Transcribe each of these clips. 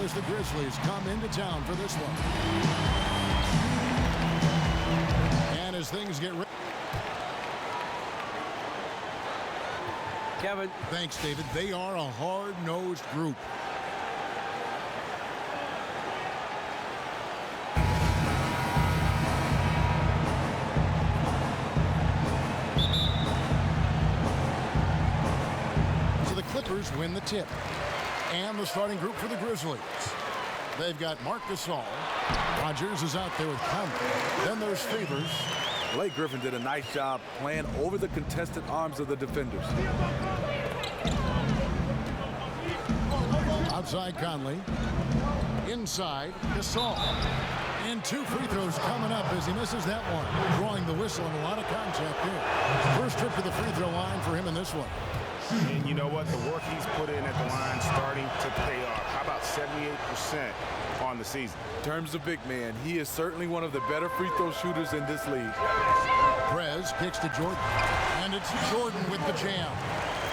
as the Grizzlies come into town for this one. And as things get ready. Kevin. Thanks, David. They are a hard-nosed group. So the Clippers win the tip. And the starting group for the Grizzlies. They've got Marc Gasol. Rogers is out there with Conley. Then there's Favors. Blake Griffin did a nice job playing over the contested arms of the defenders. Outside Conley. Inside Gasol. And 2 free throws coming up as he misses that one. Drawing the whistle and a lot of contact there. First trip to the free throw line for him in this one. And you know what? The work he's put in at the line starting to pay off. How about 78% on the season? In terms of big man, he is certainly one of the better free throw shooters in this league. Prez kicks to Jordan. And it's Jordan with the jam.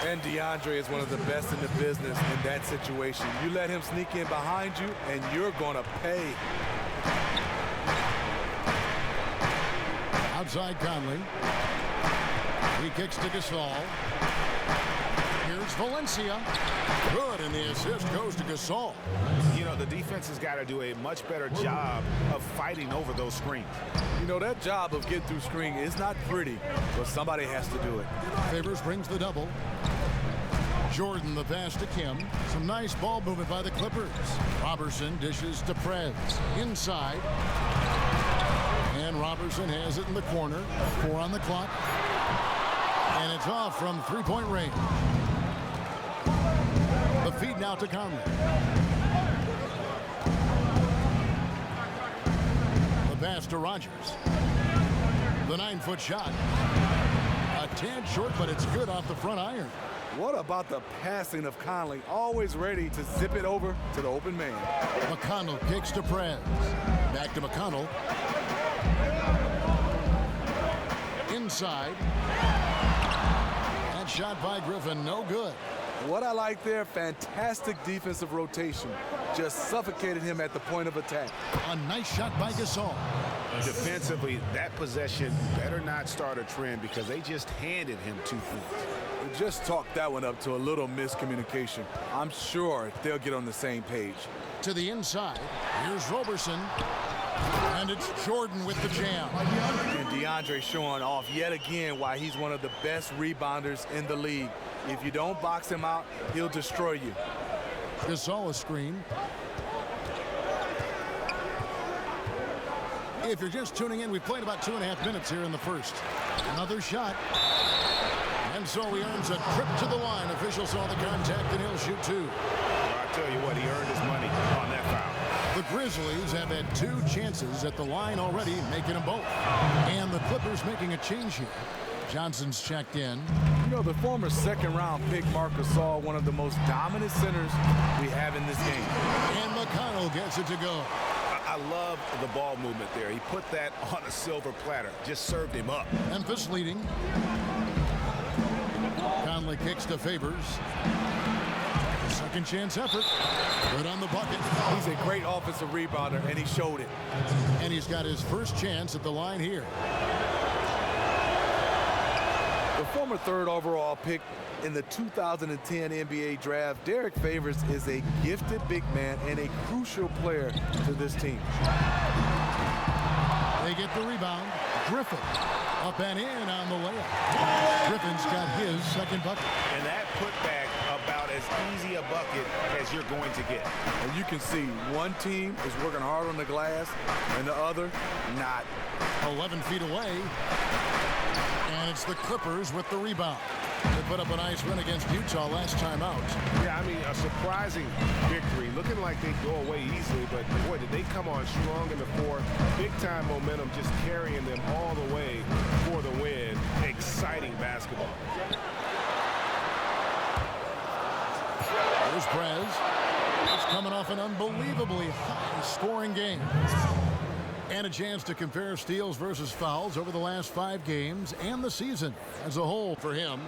And DeAndre is one of the best in the business in that situation. You let him sneak in behind you, and you're going to pay. Outside Conley. He kicks to Gasol. Here's Valencia. Good, and the assist goes to Gasol. You know, the defense has got to do a much better job of fighting over those screens. You know, that job of getting through screen is not pretty, but somebody has to do it. Favors brings the double. Jordan the pass to Kim. Some nice ball movement by the Clippers. Robertson dishes to Prez. Inside. And Robertson has it in the corner. 4 on the clock. And it's off from three-point range. The feed now to Conley. The pass to Rogers. The 9-foot shot. A tad short, but it's good off the front iron. What about the passing of Conley? Always ready to zip it over to the open man. McConnell kicks to Prez. Back to McConnell. Inside. That shot by Griffin, no good. What I like there, fantastic defensive rotation. Just suffocated him at the point of attack. A nice shot by Gasol. Defensively, that possession better not start a trend because they just handed him 2 points. We just talked that one up to a little miscommunication. I'm sure they'll get on the same page. To the inside, here's Robertson. And it's Jordan with the jam. And DeAndre showing off yet again why he's one of the best rebounders in the league. If you don't box him out, he'll destroy you. Gasol a screen. If you're just tuning in, we've played about 2.5 minutes here in the first. Another shot. And so he earns a trip to the line. Officials saw the contact, and he'll shoot 2. Well, I tell you what, he earned his money on that foul. The Grizzlies have had 2 chances at the line already, making them both. And the Clippers making a change here. Johnson's checked in. You know, the former second-round pick, Marc Gasol, one of the most dominant centers we have in this game. And McConnell gets it to go. I love the ball movement there. He put that on a silver platter. Just served him up. Memphis leading. Conley kicks to Favors. Second chance effort. Good on the bucket. He's a great offensive rebounder, and he showed it. And he's got his first chance at the line here. The former 3rd overall pick in the 2010 NBA draft, Derek Favors is a gifted big man and a crucial player to this team. They get the rebound. Griffin up and in on the layup. Griffin's got his second bucket. And that putback about as easy a bucket as you're going to get. And you can see one team is working hard on the glass and the other not. 11 feet away. And it's the Clippers with the rebound. They put up a nice win against Utah last time out. Yeah, I mean, a surprising victory. Looking like they go away easily, but boy, did they come on strong in the 4th. Big-time momentum just carrying them all the way for the win. Exciting basketball. There's Prez. It's coming off an unbelievably high-scoring game. And a chance to compare steals versus fouls over the last 5 games and the season as a whole for him.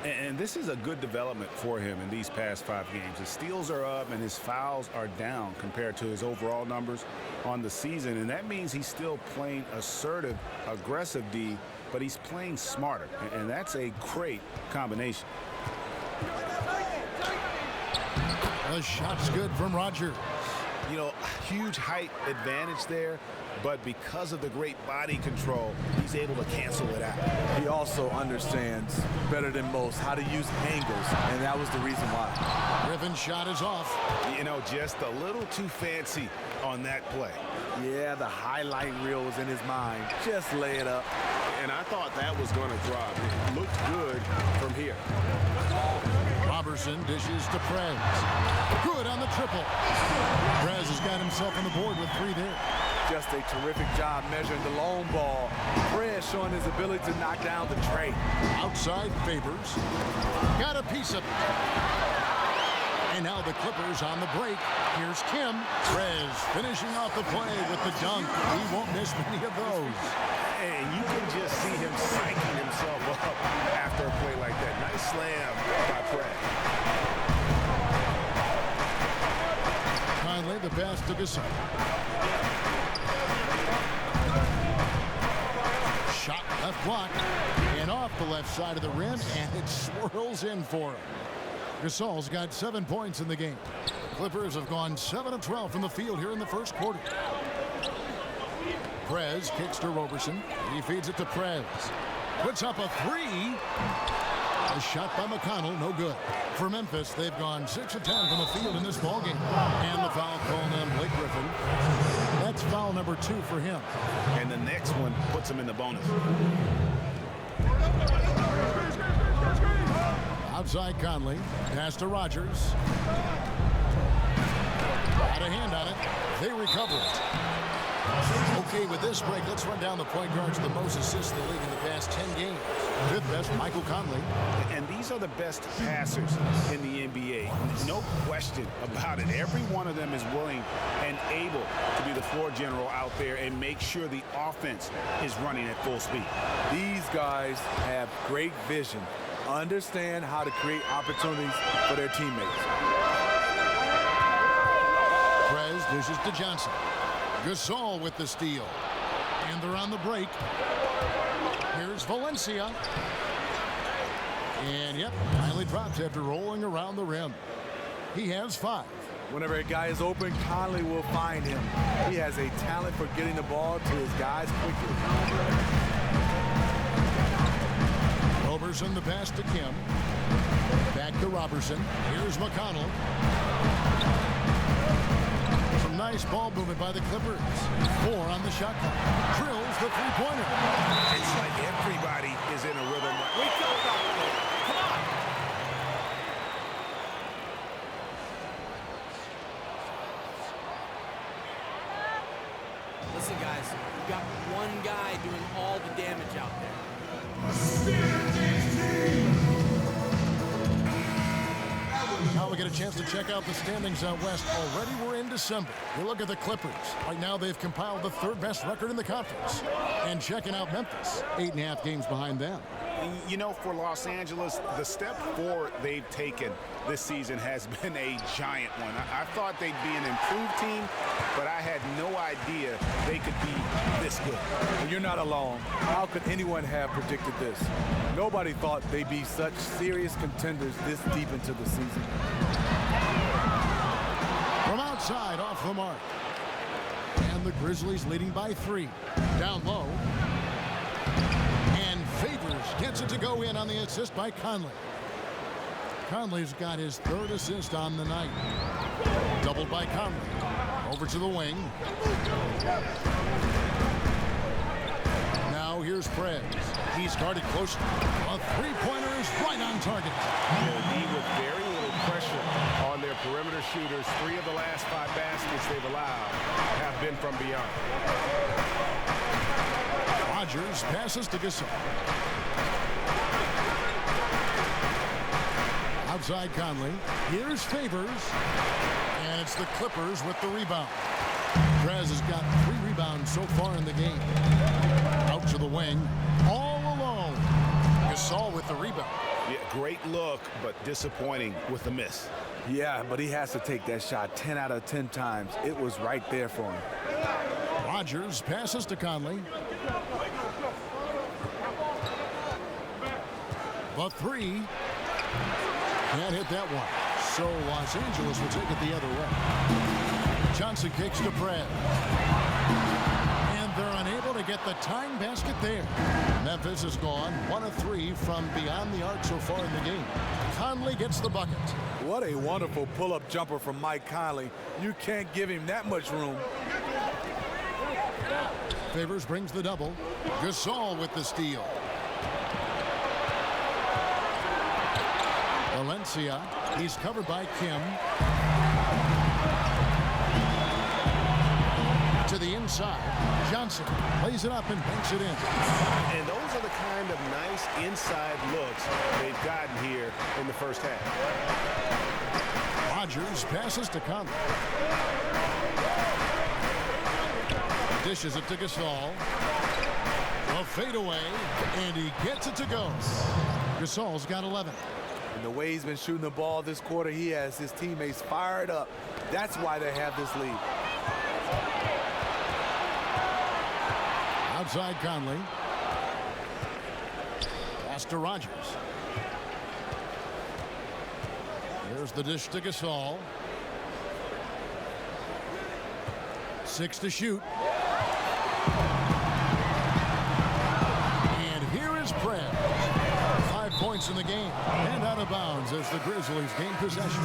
And this is a good development for him in these past 5 games. His steals are up and his fouls are down compared to his overall numbers on the season. And that means he's still playing assertive, aggressive D, but he's playing smarter. And that's a great combination. The shot's good from Rogers. You know, huge height advantage there, but because of the great body control, he's able to cancel it out. He also understands better than most how to use angles, and that was the reason why. Griffin's shot is off. You know, just a little too fancy on that play. Yeah, the highlight reel was in his mind. Just lay it up. And I thought that was going to drop. It looked good from here. Robertson dishes to Prez. Good on the triple. Prez has got himself on the board with 3 there. Just a terrific job measuring the long ball. Prez showing his ability to knock down the tray. Outside Favors. Got a piece of it. And now the Clippers on the break. Here's Kim. Prez finishing off the play with the dunk. He won't miss many of those. And you can just see him psyching himself up after a play like that. Nice slam by Prez. Finally, the pass to Gasol. Shot left block and off the left side of the rim, and it swirls in for him. Gasol's got 7 points in the game. The Clippers have gone 7 of 12 from the field here in the first quarter. Prez kicks to Robertson. He feeds it to Prez. Puts up a 3. A shot by McConnell, no good. For Memphis, they've gone 6 of 10 from the field in this ballgame. And the foul called on Blake Griffin. That's foul number 2 for him. And the next one puts him in the bonus. Outside Conley. Pass to Rogers. Got a hand on it. They recover it. Okay, with this break, let's run down the point guards with the most assists in the league in the past 10 games. 5th best, Michael Conley. And these are the best passers in the NBA. No question about it. Every one of them is willing and able to be the floor general out there and make sure the offense is running at full speed. These guys have great vision, understand how to create opportunities for their teammates. Prez dishes to Johnson. Gasol with the steal. And they're on the break. Here's Valencia. And yep, finally drops after rolling around the rim. He has 5. Whenever a guy is open, Conley will find him. He has a talent for getting the ball to his guys quickly. Robertson the pass to Kim. Back to Robertson. Here's McConnell. Some nice ball movement by the Clippers. 4 on the shot clock. Drills the 3-pointer. It's like everybody is in a rhythm. We come back. Come on. Listen, guys, you've got one guy doing all the damage out there. Now we get a chance to check out the standings out west. Already we're in December. You look at the Clippers. Right now they've compiled the 3rd best record in the conference. And checking out Memphis, 8.5 games behind them. You know, for Los Angeles, the step forward they've taken this season has been a giant one. I thought they'd be an improved team, but I had no idea they could be this good. You're not alone. How could anyone have predicted this? Nobody thought they'd be such serious contenders this deep into the season. From outside, off the mark. And the Grizzlies leading by 3. Down low. And Favors gets it to go in on the assist by Conley. Conley's got his 3rd assist on the night. Doubled by Conley. Over to the wing. Now here's Prez. He's guarded closely. A 3-pointer is right on target. They'll be with very little pressure on their perimeter shooters. 3 of the last 5 baskets they've allowed have been from beyond. Rogers passes to Gasol. Outside Conley. Here's Favors. And it's the Clippers with the rebound. Prez has got 3 rebounds so far in the game. Out to the wing, all alone. Gasol with the rebound. Yeah, great look, but disappointing with the miss. Yeah, but he has to take that shot 10 out of 10 times. It was right there for him. Rogers passes to Conley. The three. Can't hit that one. So Los Angeles will take it the other way. Johnson kicks to Fred. And they're unable to get the tying basket there. Memphis has gone 1 of 3 from beyond the arc so far in the game. Conley gets the bucket. What a wonderful pull-up jumper from Mike Conley. You can't give him that much room. Favors brings the double. Gasol with the steal. Valencia, he's covered by Kim. To the inside, Johnson lays it up and banks it in. And those are the kind of nice inside looks they've gotten here in the first half. Rogers passes to Conley. Dishes it to Gasol. A fadeaway, and he gets it to go. Gasol's got 11. And the way he's been shooting the ball this quarter, he has his teammates fired up. That's why they have this lead. Outside Conley. Pass to Rogers. There's the dish to Gasol. 6 to shoot. And here is Fred. 5 points in the game. And out of bounds as the Grizzlies gain possession.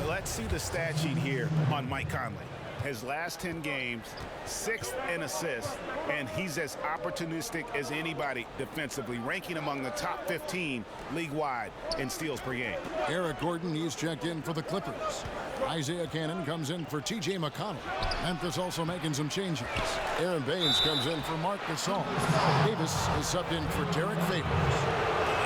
Let's see the stat sheet here on Mike Conley. His last 10 games, 6th in assists, and he's as opportunistic as anybody defensively, ranking among the top 15 league-wide in steals per game. Eric Gordon, he's checked in for the Clippers. Isaiah Cannon comes in for T.J. McConnell. Memphis also making some changes. Aaron Baines comes in for Marc Gasol. Davis is subbed in for Derek Favors.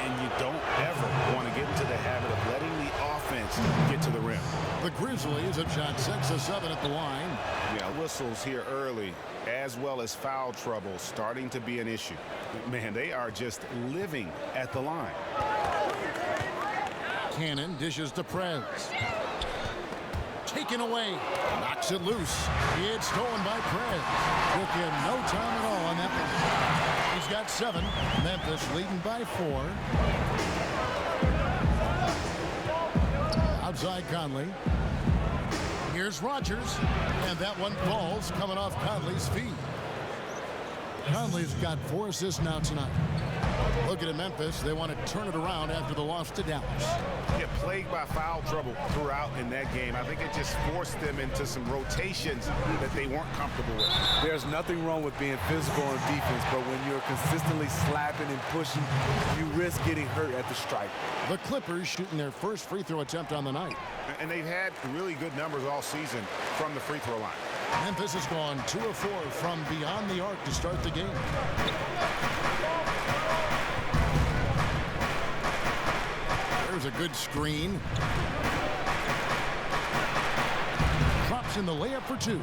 And you don't ever want to get into the habit of letting the offense get to the rim. The Grizzlies have shot 6 of 7 at the line. Yeah, whistles here early, as well as foul trouble starting to be an issue. Man, they are just living at the line. Cannon dishes to Prez. Taken away. Knocks it loose. It's stolen by Prez. Took him no time at all on that one. He's got 7. Memphis leading by 4. Outside Conley. Here's Rogers. And that one falls coming off Conley's feet. Conley's got 4 assists now tonight. Looking at Memphis, they want to turn it around after the loss to Dallas. Yeah, plagued by foul trouble throughout in that game. I think it just forced them into some rotations that they weren't comfortable with. There's nothing wrong with being physical on defense, but when you're consistently slapping and pushing, you risk getting hurt at the stripe. The Clippers shooting their first free throw attempt on the night. And they've had really good numbers all season from the free throw line. Memphis has gone 2 of 4 from beyond the arc to start the game. There's a good screen. Drops in the layup for 2.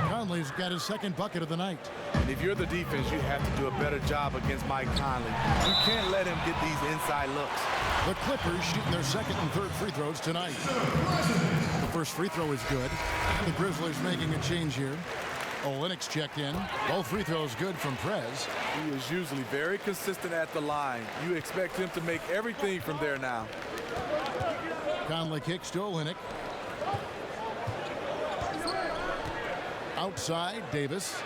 Conley's got his second bucket of the night. And if you're the defense, you have to do a better job against Mike Conley. You can't let him get these inside looks. The Clippers shooting their second and third free throws tonight. The first free throw is good. The Grizzlies making a change here. Olynyk's checked in. Both free throws good from Prez. He is usually very consistent at the line. You expect him to make everything from there now. Conley kicks to Olynyk. Outside, Davis.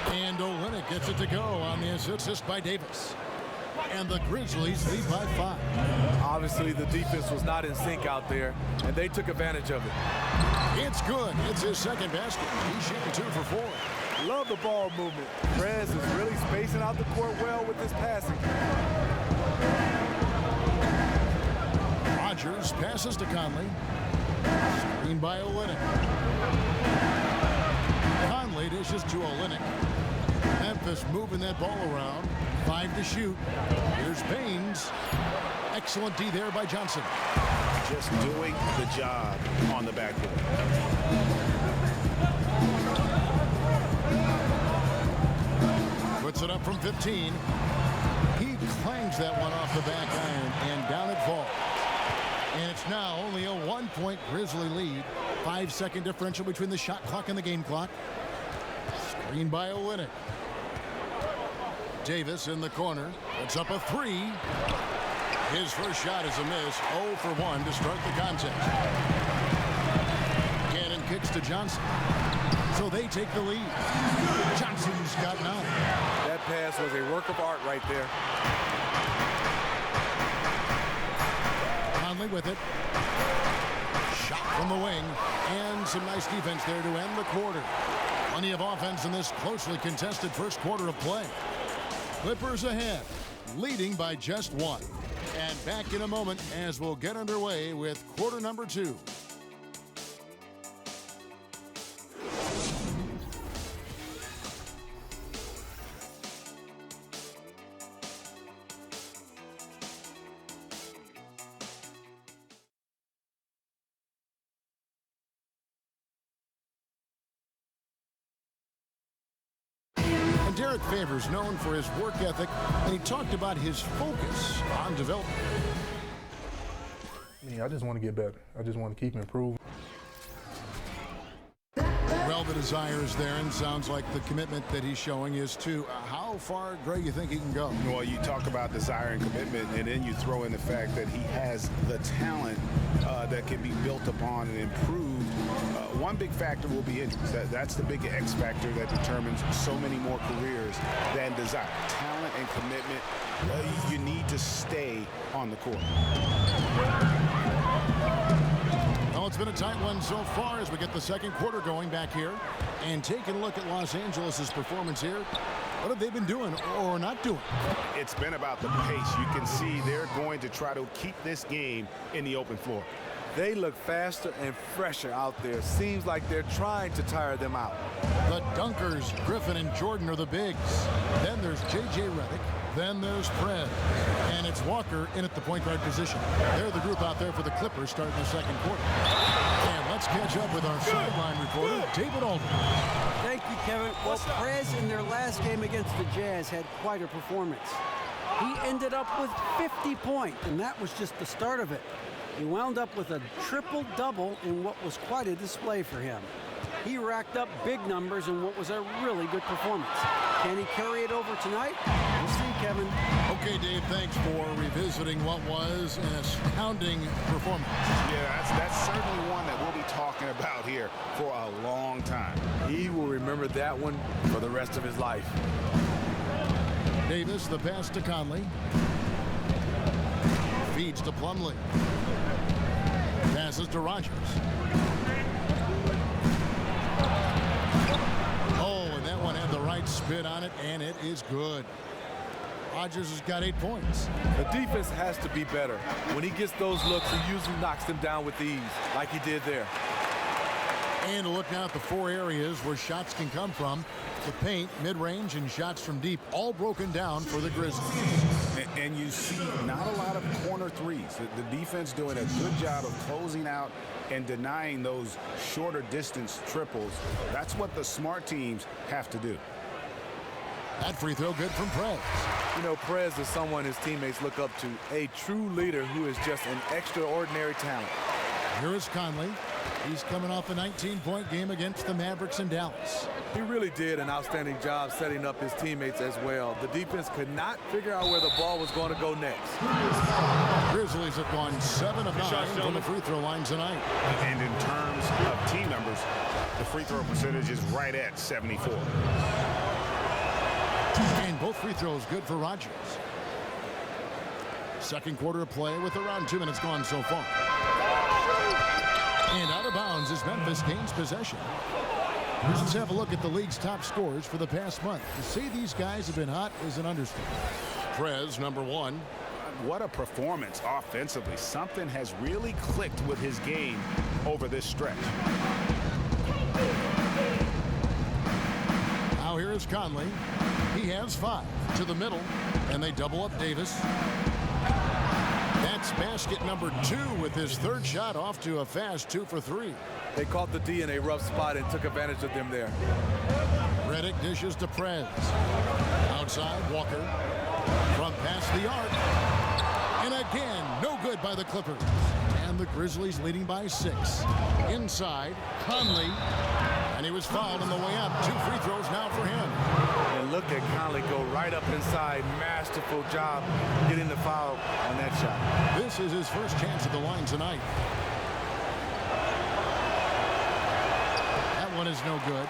And Olynyk gets it to go on the assist by Davis. And the Grizzlies lead by 5. Obviously, the defense was not in sync out there, and they took advantage of it. It's good. It's his second basket. He's shooting 2 for 4. Love the ball movement. Prez is really spacing out the court well with his passing. Rogers passes to Conley. Screen by Olynyk. Conley dishes to Olynyk. Memphis moving that ball around. 5 to shoot. Here's Baines. Excellent D there by Johnson. Just doing the job on the backboard. from 15. He clangs that one off the back iron, and down it falls. And it's now only a 1-point Grizzly lead. 5-second differential between the shot clock and the game clock. Screen by Olynyk. Davis in the corner. It's up a 3. His first shot is a miss. 0 for 1 to start the contest. Cannon kicks to Johnson. So they take the lead. Johnson's got 9. That pass was a work of art right there. Conley with it. Shot from the wing. And some nice defense there to end the quarter. Plenty of offense in this closely contested first quarter of play. Clippers ahead, leading by just 1. And back in a moment as we'll get underway with quarter number 2. Derek Favors known for his work ethic, and he talked about his focus on development. I just want to get better. I just want to keep improving. Well, the desire is there, and sounds like the commitment that he's showing is to how far, Greg, you think he can go? Well, you talk about desire and commitment, and then you throw in the fact that he has the talent that can be built upon and improved. One big factor will be injuries. That's the big X factor that determines so many more careers than desire. Talent and commitment, you need to stay on the court. Well, it's been a tight one so far as we get the second quarter going back here. And taking a look at Los Angeles' performance here, what have they been doing or not doing? It's been about the pace. You can see they're going to try to keep this game in the open floor. They look faster and fresher out there. Seems like they're trying to tire them out. The dunkers, Griffin and Jordan, are the bigs. Then there's J.J. Redick. Then there's Prez. And it's Walker in at the point guard position. They're the group out there for the Clippers starting the second quarter. And let's catch up with our sideline reporter, David Aldridge. Thank you, Kevin. Well, Prez in their last game against the Jazz had quite a performance. He ended up with 50 points, and that was just the start of it. He wound up with a triple-double in what was quite a display for him. He racked up big numbers in what was a really good performance. Can he carry it over tonight? We'll see, Kevin. Okay, Dave, thanks for revisiting what was an astounding performance. Yeah, that's certainly one that we'll be talking about here for a long time. He will remember that one for the rest of his life. Davis, the pass to Conley. Feeds to Plumlee. Passes to Rogers. Oh, and that one had the right spin on it, and it is good. Rogers has got 8 points. The defense has to be better. When he gets those looks, he usually knocks them down with ease, like he did there. And look now at the 4 areas where shots can come from. The paint, mid-range, and shots from deep, all broken down for the Grizzlies. And you see not a lot of corner threes. The defense doing a good job of closing out and denying those shorter distance triples. That's what the smart teams have to do. That free throw good from Prez. You know, Prez is someone his teammates look up to, a true leader who is just an extraordinary talent. Here is Conley. He's coming off a 19-point game against the Mavericks in Dallas. He really did an outstanding job setting up his teammates as well. The defense could not figure out where the ball was going to go next. Grizzlies have gone 7 of 9 from the free throw line tonight. And in terms of team numbers, the free throw percentage is right at 74. And both free throws good for Rogers. Second quarter of play with around 2 minutes gone so far. And out of bounds as Memphis gains possession. Let's have a look at the league's top scorers for the past month. To say these guys have been hot is an understatement. Prez, number 1. What a performance offensively. Something has really clicked with his game over this stretch. Now here is Conley. He has 5 to the middle, and they double up Davis. That's basket number 2 with his 3rd shot off to a fast 2 for 3. They caught the D in a rough spot and took advantage of them there. Redick dishes to Prez. Outside, Walker. From past the arc. And again, no good by the Clippers. And the Grizzlies leading by 6. Inside, Conley. And he was fouled on the way up. 2 free throws now for him. And look at Conley go right up inside. Masterful job getting the foul on that shot. This is his first chance at the line tonight. That one is no good.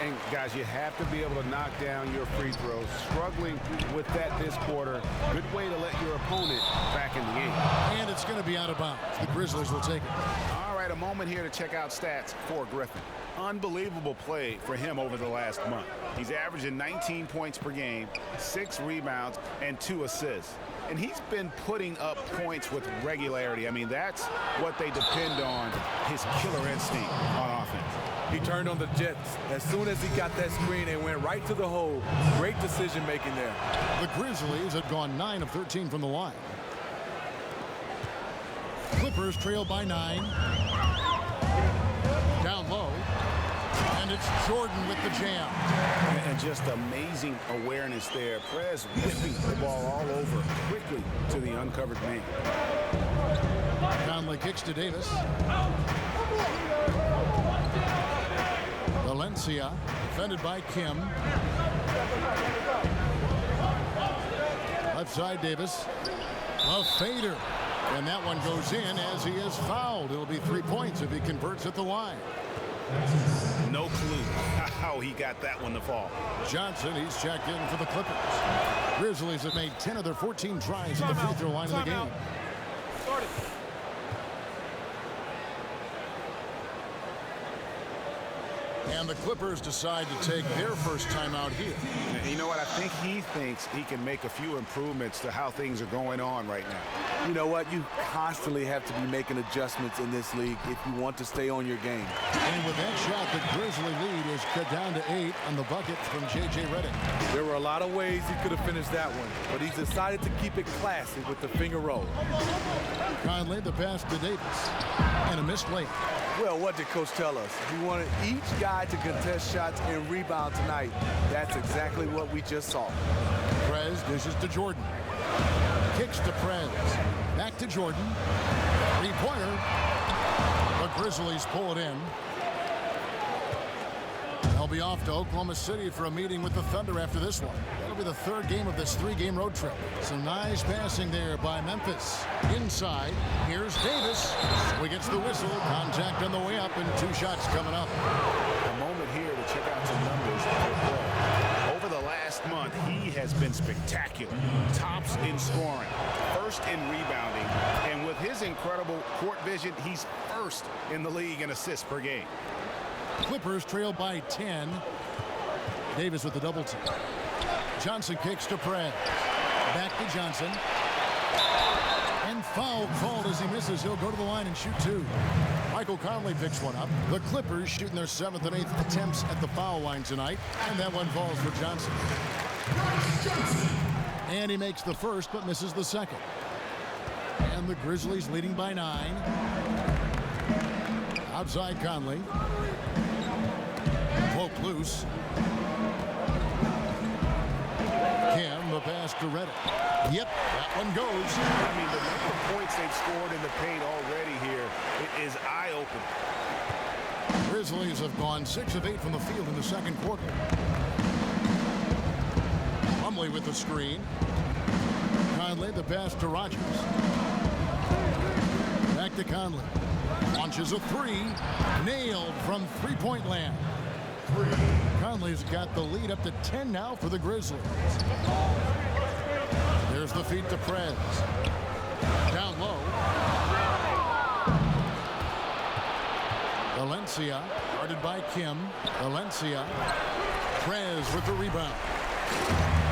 And guys, you have to be able to knock down your free throws. Struggling with that this quarter. Good way to let your opponent back in the game. And it's going to be out of bounds. The Grizzlies will take it. All right, a moment here to check out stats for Griffin. Unbelievable play for him over the last month. He's averaging 19 points per game, 6 rebounds, and 2 assists. And he's been putting up points with regularity. I mean, that's what they depend on, his killer instinct on offense. He turned on the Jets. As soon as he got that screen, they went right to the hole. Great decision making there. The Grizzlies have gone 9 of 13 from the line. Clippers trail by 9. Down low. And it's Jordan with the jam. And just amazing awareness there. Prez whipping the ball all over quickly to the uncovered man. Conley kicks to Davis. Valencia, defended by Kim. Left side, Davis. A fader. And that one goes in as he is fouled. It'll be 3 points if he converts at the line. No clue how he got that one to fall. Johnson, he's checked in for the Clippers. Grizzlies have made 10 of their 14 tries at the free throw line of the game. And the Clippers decide to take their first timeout here. You know what? I think he thinks he can make a few improvements to how things are going on right now. You know what? You constantly have to be making adjustments in this league if you want to stay on your game. And with that shot, the Grizzly lead is cut down to 8 on the bucket from J.J. Redick. There were a lot of ways he could have finished that one, but he's decided to keep it classy with the finger roll. Conley, the pass to Davis. And a missed layup. Well, what did Coach tell us? He wanted each guy to contest shots and rebound tonight. That's exactly what we just saw. Prez dishes to Jordan. Kicks to Prez. Back to Jordan. 3-pointer. The Grizzlies pull it in. They'll be off to Oklahoma City for a meeting with the Thunder after this one. That'll be the 3rd game of this 3-game road trip. Some nice passing there by Memphis. Inside, here's Davis. So he gets the whistle. Contact on the way up and 2 shots coming up. A moment here to check out some numbers for Prez. Over the last month, he has been spectacular. Tops in scoring, 1st in rebounding, and with his incredible court vision, he's 1st in the league in assists per game. Clippers trail by 10. Davis with the double team. Johnson kicks to Prez. Back to Johnson. And foul called as he misses. He'll go to the line and shoot 2. Michael Conley picks one up. The Clippers shooting their 7th and 8th attempts at the foul line tonight. And that one falls for Johnson. And he makes the first but misses the second. And the Grizzlies leading by 9. Outside Conley. Poke loose. Kim, the pass to Redick. Yep, that one goes. I mean, the number of points they've scored in the paint already here is eye-opening. Grizzlies have gone 6 of 8 from the field in the second quarter. Plumlee with the screen. Conley, the pass to Rogers. Back to Conley. Launches a 3. Nailed from 3-point land. Conley's got the lead up to 10 now for the Grizzlies. There's the feed to Prez. Down low. Valencia, guarded by Kim. Valencia. Prez with the rebound.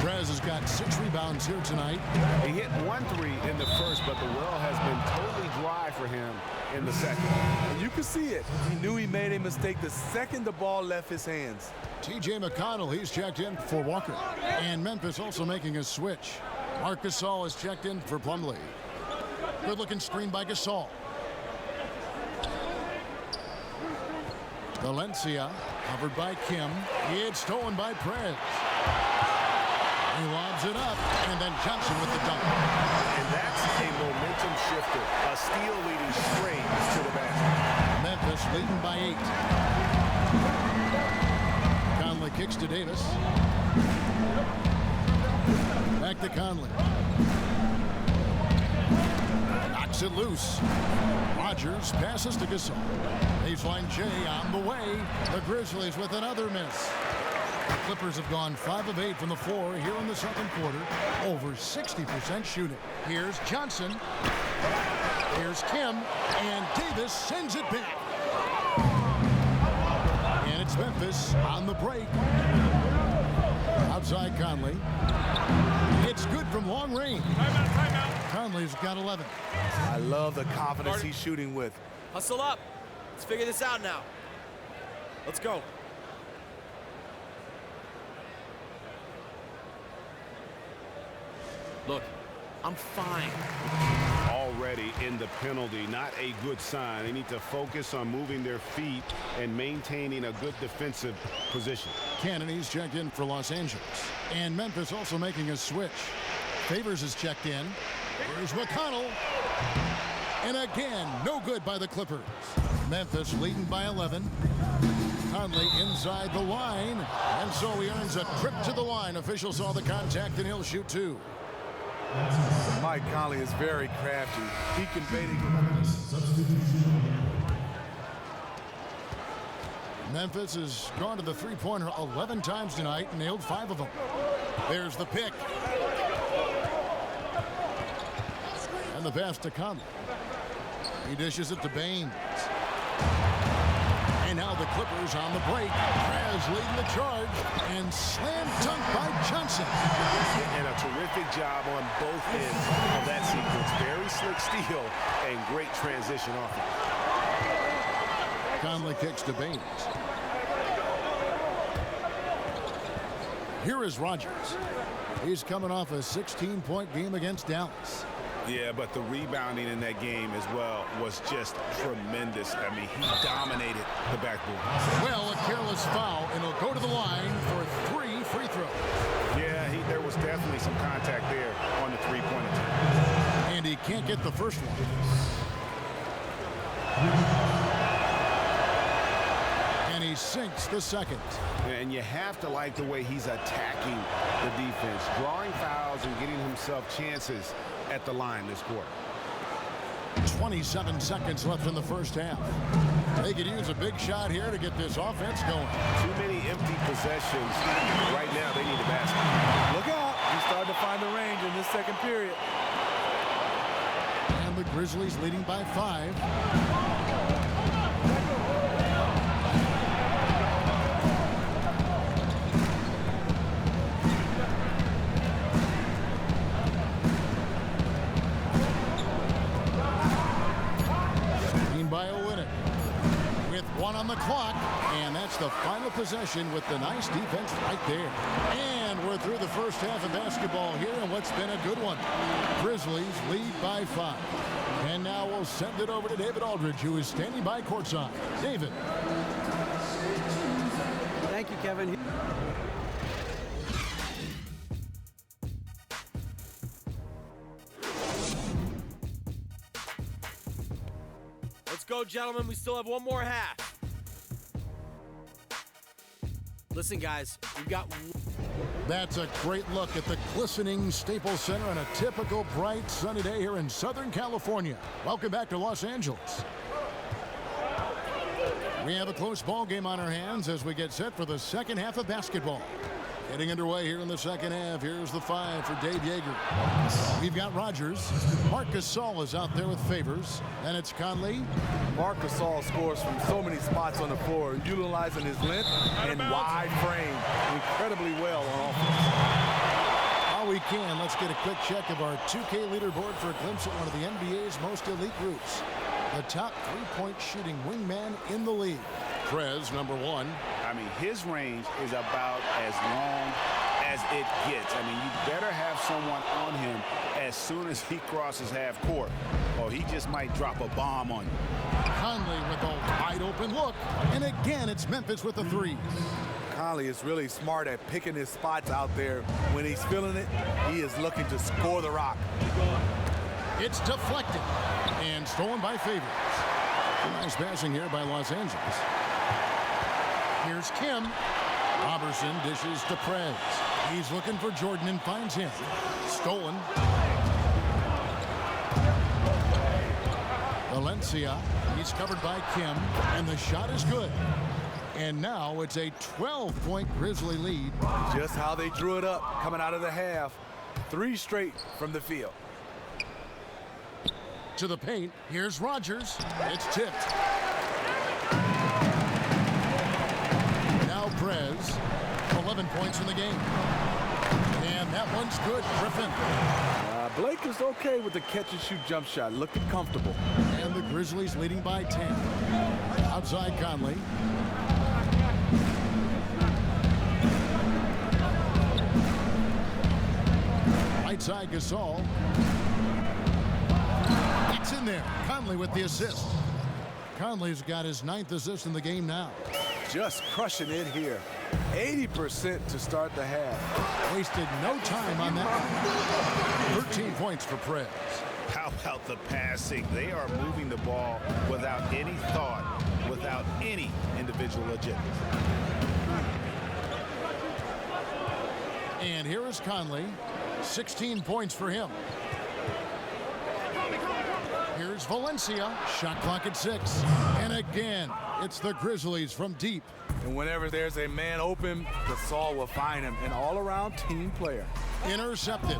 Prez has got 6 rebounds here tonight. He hit 1 3 in the first, but the well has been totally dry for him in the second. And you can see it. He knew he made a mistake the second the ball left his hands. T.J. McConnell, he's checked in for Walker. And Memphis also making a switch. Marc Gasol is checked in for Plumlee. Good-looking screen by Gasol. Valencia Covered by Kim. It's stolen by Prez. He lobs it up, and then Johnson with the dunk. And that's a momentum shifter. A steal leading straight to the basket. Memphis leading by 8. Conley kicks to Davis. Back to Conley. Knocks it loose. Rogers passes to Gasol. Baseline J on the way. The Grizzlies with another miss. The Clippers have gone 5 of 8 from the floor here in the second quarter. Over 60% shooting. Here's Johnson. Here's Kim. And Davis sends it back. And it's Memphis on the break. Outside Conley. It's good from long range. Timeout. Conley's got 11. I love the confidence he's shooting with. Hustle up. Let's figure this out now. Let's go. Look, I'm fine. Already in the penalty, not a good sign. They need to focus on moving their feet and maintaining a good defensive position. Kennedy's checked in for Los Angeles. And Memphis also making a switch. Favors is checked in. Here's McConnell. And again, no good by the Clippers. Memphis leading by 11. Conley inside the line. And so he earns a trip to the line. Officials saw the contact, and he'll shoot 2. Mike Conley is very crafty. He conveyed it. Memphis has gone to the three-pointer 11 times tonight and nailed 5 of them. There's the pick. And the pass to Conley. He dishes it to Baines. And now the Clippers on the break. Prez leading the charge. And slam dunk by Johnson. And a terrific job on both ends of that sequence. Very slick steal and great transition offense. Conley kicks to Baines. Here is Rogers. He's coming off a 16-point game against Dallas. Yeah, but the rebounding in that game as well was just tremendous. I mean, he dominated the backboard. Well, a careless foul, and he'll go to the line for 3 free throws. Yeah, there was definitely some contact there on the three-point attempt. And he can't get the first one. And he sinks the second. And you have to like the way he's attacking the defense, drawing fouls and getting himself chances at the line this quarter. 27 seconds left in the first half. They could use a big shot here to get this offense going. Too many empty possessions. Right now, they need a basket. Look out. He's starting to find the range in this second period. And the Grizzlies leading by 5. On the clock, and that's the final possession with the nice defense right there. And we're through the first half of basketball here, and what's been a good one. Grizzlies lead by 5. And now we'll send it over to David Aldridge, who is standing by courtside. David. Thank you, Kevin. Let's go, gentlemen. We still have one more half. Listen, guys, we've got... That's a great look at the glistening Staples Center on a typical bright, sunny day here in Southern California. Welcome back to Los Angeles. We have a close ball game on our hands as we get set for the second half of basketball. Getting underway here in the second half. Here's the 5 for Dave Yeager. We've got Rogers. Marc Gasol is out there with Favors. And it's Conley. Marc Gasol scores from so many spots on the floor, utilizing his length and wide frame incredibly well on offense. While we can, let's get a quick check of our 2K leaderboard for a glimpse at one of the NBA's most elite groups. The top three-point shooting wingman in the league. Prez, number 1. I mean, his range is about as long as it gets. I mean, you better have someone on him as soon as he crosses half court, or he just might drop a bomb on you. Conley with a wide open look. And again, it's Memphis with the three. Conley is really smart at picking his spots out there. When he's feeling it, he is looking to score the rock. It's deflected and stolen by Favors. Nice passing here by Los Angeles. Here's Kim. Robertson dishes to Prez. He's looking for Jordan and finds him. Stolen. Valencia. He's covered by Kim, and the shot is good. And now it's a 12-point Grizzly lead. Just how they drew it up coming out of the half. 3 straight from the field. To the paint. Here's Rogers. It's tipped. Now Prez. 11 points in the game. And that one's good. Griffin. Blake is okay with the catch-and-shoot jump shot. Looking comfortable. And the Grizzlies leading by 10. Outside Conley. Right side Gasol. It's in there. Conley with the assist. Conley's got his 9th assist in the game now. Just crushing it here. 80% to start the half. Wasted no time on that. 13 points for Prez. How about the passing? They are moving the ball without any thought, without any individual agenda. And here is Conley. 16 points for him. Here's Valencia. Shot clock at 6. And again, it's the Grizzlies from deep. And whenever there's a man open, Gasol will find him. An all-around team player. Intercepted.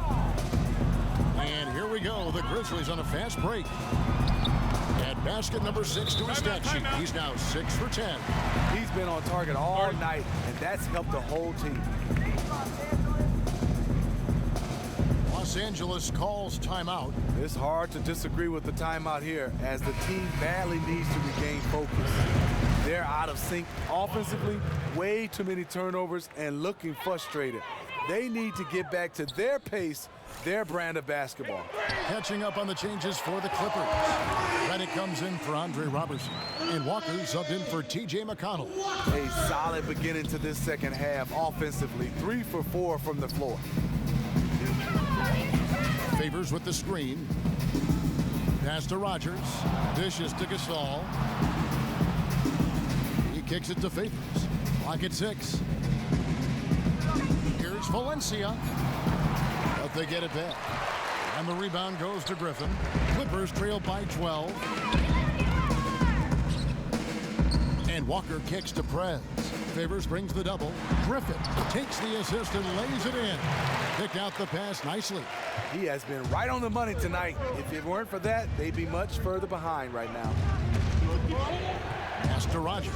And here we go. The Grizzlies on a fast break. At basket number 6 to his stat sheet. He's now 6 for 10. He's been on target all night, and that's helped the whole team. Los Angeles calls timeout. It's hard to disagree with the timeout here, as the team badly needs to regain focus. They're out of sync offensively, way too many turnovers, and looking frustrated. They need to get back to their pace, their brand of basketball. Catching up on the changes for the Clippers. Redick comes in for Andre Robertson. And Walker subbed in for T.J. McConnell. A solid beginning to this second half offensively. 3 for 4 from the floor. Favors with the screen. Pass to Rogers. Dishes to Gasol. He kicks it to Favors. Clock at 6. Here's Valencia. But they get it back. And the rebound goes to Griffin. Clippers trail by 12. And Walker kicks to Prez. Favors brings the double. Griffin takes the assist and lays it in. Picked out the pass nicely. He has been right on the money tonight. If it weren't for that, they'd be much further behind right now. Pass to Rogers.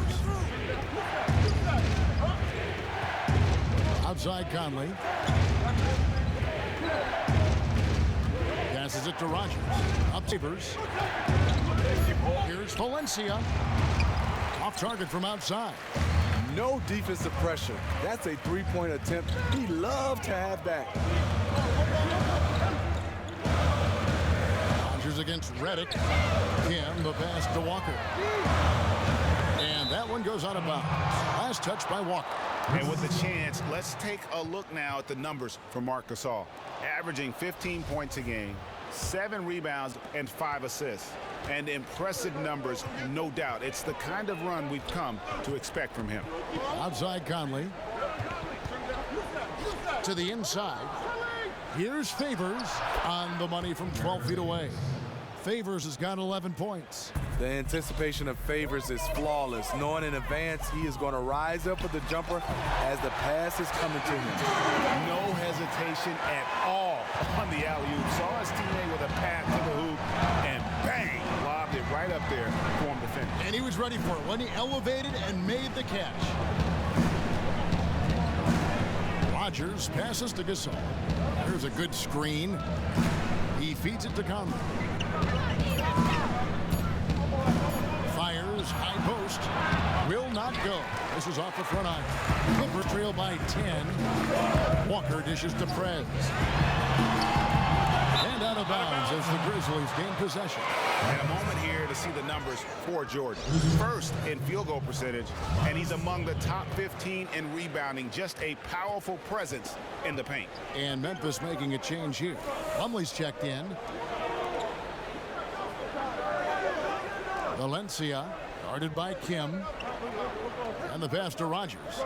Outside Conley. Passes it to Rogers. Up Favors. Here's Valencia. Off target from outside. No defensive pressure. That's a three-point attempt he loved to have back. Rogers against Redick. Kim, the pass to Walker. And that one goes out of bounds. Last touch by Walker. And with the chance, let's take a look now at the numbers for Marc Gasol. Averaging 15 points a game, 7 rebounds, and 5 assists. And impressive numbers, no doubt. It's the kind of run we've come to expect from him. Outside Conley. To the inside. Here's Favors on the money from 12 feet away. Favors has got 11 points. The anticipation of Favors is flawless. Knowing in advance he is going to rise up with the jumper as the pass is coming to him. No hesitation at all on the alley-oop. Saw his teammate with a pass to the hoop and bang, lobbed it right up there for him to finish. And he was ready for it when he elevated and made the catch. Rogers passes to Gasol. There's a good screen. He feeds it to Conley. Fires dishes, high post. Will not go. This is off the front iron. Clippers trail by 10. Walker dishes to Prez. And out of bounds as the Grizzlies gain possession. And a moment here to see the numbers for Jordan. First in field goal percentage, and he's among the top 15 in rebounding. Just a powerful presence in the paint. And Memphis making a change here. Plumlee's checked in. Valencia, guarded by Kim. And the pass to Rogers.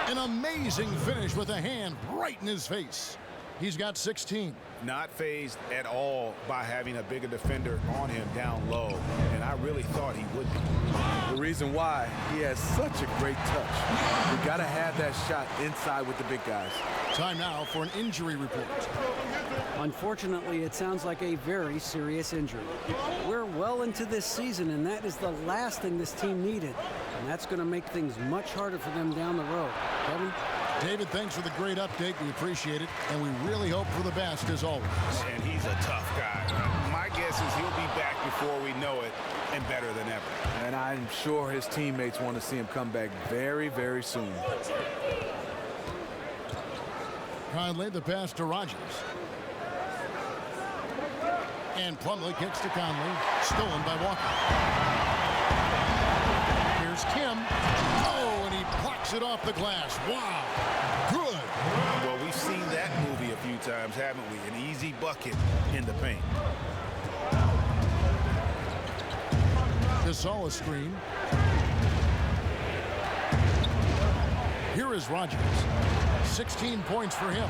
An amazing finish with a hand right in his face. He's got 16. Not fazed at all by having a bigger defender on him down low. And I really thought he would be. The reason why, he has such a great touch. You got to have that shot inside with the big guys. Time now for an injury report. Unfortunately, it sounds like a very serious injury. We're well into this season, and that is the last thing this team needed. And that's going to make things much harder for them down the road. Kevin? David, thanks for the great update. We appreciate it, and we really hope for the best as always. And he's a tough guy. My guess is he'll be back before we know it, and better than ever. And I'm sure his teammates want to see him come back very, very soon. Conley, the pass to Rogers. And Plumlee kicks to Conley. Stolen by Walker. Here's Kim. Oh, and he blocks it off the glass. Wow. Good. Well, we've seen that movie a few times, haven't we? An easy bucket in the paint. Gasol a screen. Here is Rogers. 16 points for him.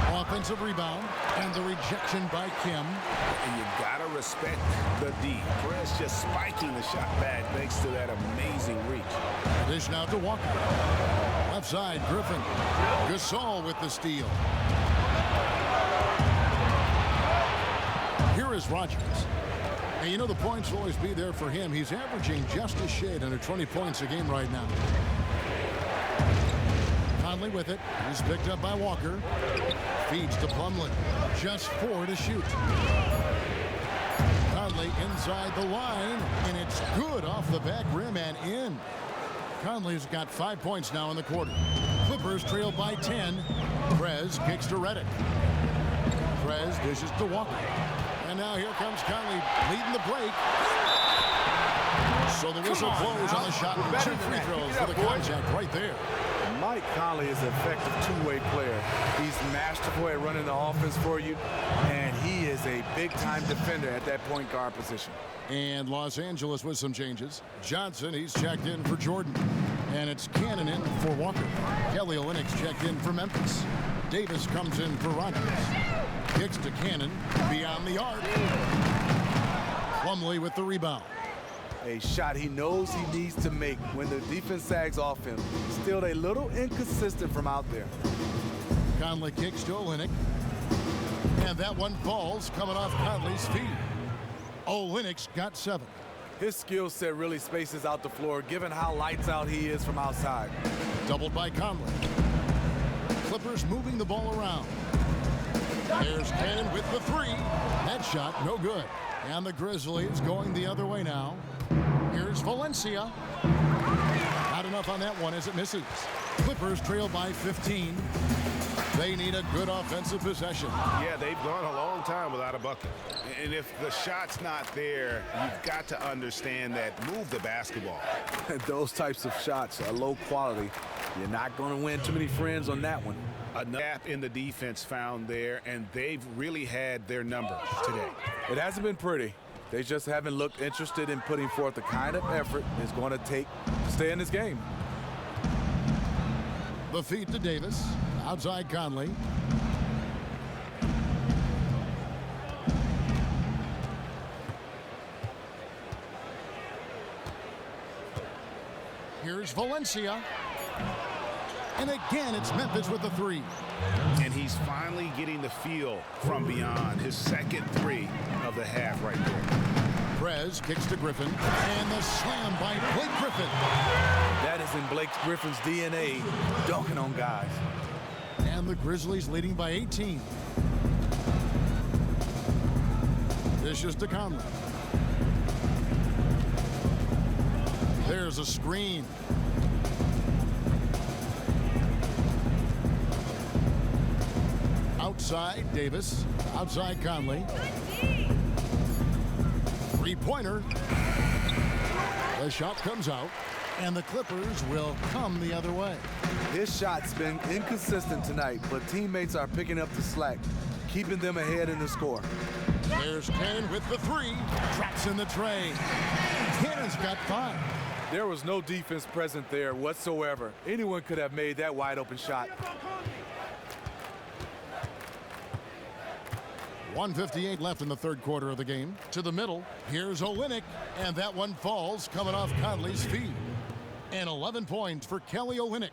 Offensive rebound and the rejection by Kim. And you gotta respect the D. Press just spiking the shot back thanks to that amazing reach. Dish now to Walker. Left side, Griffin. Gasol with the steal. Here is Rogers. And you know the points will always be there for him. He's averaging just a shade under 20 points a game right now. Conley with it. He's picked up by Walker. Feeds to Plumlee. Just 4 to shoot. Conley inside the line, and it's good off the back rim and in. Conley's got 5 points now in the quarter. Clippers trail by 10. Prez kicks to Redick. Prez dishes to Walker. And now here comes Conley leading the break. So the whistle blows on the shot. 2 free throws for the contact right there. Mike Conley is an effective two-way player. He's masterful at running the offense for you, and he is a big-time defender at that point guard position. And Los Angeles with some changes. Johnson, he's checked in for Jordan. And it's Cannon in for Walker. Kelly Olynyk's checked in for Memphis. Davis comes in for Rogers. Kicks to Cannon beyond the arc. Plumlee with the rebound. A shot he knows he needs to make when the defense sags off him. Still a little inconsistent from out there. Conley kicks to Olynyk. And that one falls coming off Conley's feet. Olynyk's got 7. His skill set really spaces out the floor, given how lights out he is from outside. Doubled by Conley. Clippers moving the ball around. There's Cannon with the 3. That shot, no good. And the Grizzlies going the other way now. Here's Valencia. Not enough on that one as it misses. Clippers trail by 15. They need a good offensive possession. Yeah, they've gone a long time without a bucket. And if the shot's not there, you've got to understand that. Move the basketball. Those types of shots are low quality. You're not going to win too many friends on that one. A gap in the defense found there, and they've really had their number today. It hasn't been pretty. They just haven't looked interested in putting forth the kind of effort it's going to take to stay in this game. The feed to Davis. Outside Conley. Here's Valencia. And again, it's Memphis with the 3. And he's finally getting the feel from beyond. His second 3 of the half right there. Prez kicks to Griffin. And the slam by Blake Griffin. That is in Blake Griffin's DNA, dunking on guys. And the Grizzlies leading by 18. Dishes to Conley. There's a screen. Outside, Davis. Outside, Conley. Three-pointer. The shot comes out, and the Clippers will come the other way. His shot's been inconsistent tonight, but teammates are picking up the slack, keeping them ahead in the score. There's Cannon with the three. Drops in the tray. Cannon's got 5. There was no defense present there whatsoever. Anyone could have made that wide open shot. 1:58 left in the third quarter of the game. To the middle, here's Olynyk, and that one falls coming off Conley's feet. And 11 points for Kelly Olynyk.